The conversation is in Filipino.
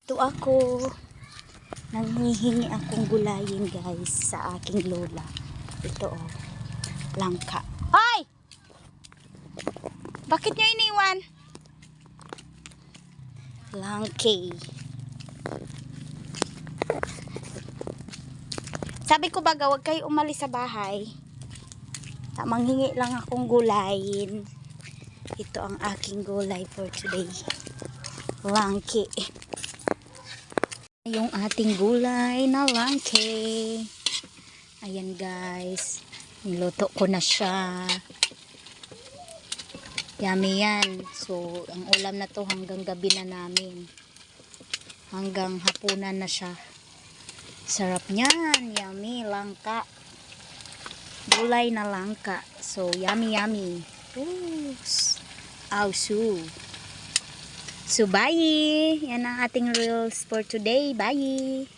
Ito ako. Nanghihingi akong gulayin guys sa aking lola. Ito oh. Langka. Hoy! Bakit nyo iniwan? Langki. Sabi ko baga wag kayo umalis sa bahay. Manghingi lang akong gulayin. Ito ang aking gulay for today. Langki. Yung ating gulay na langki. Ayan guys. Niluto ko na siya. Yummy yan. So, ang ulam na to hanggang gabi na namin. Hanggang hapunan na siya. Sarap niyan. Yummy. Langka. Gulay na langka. So, yummy yummy. Ooh. Awesome. So, bye! Yan ang ating reels for today. Bye!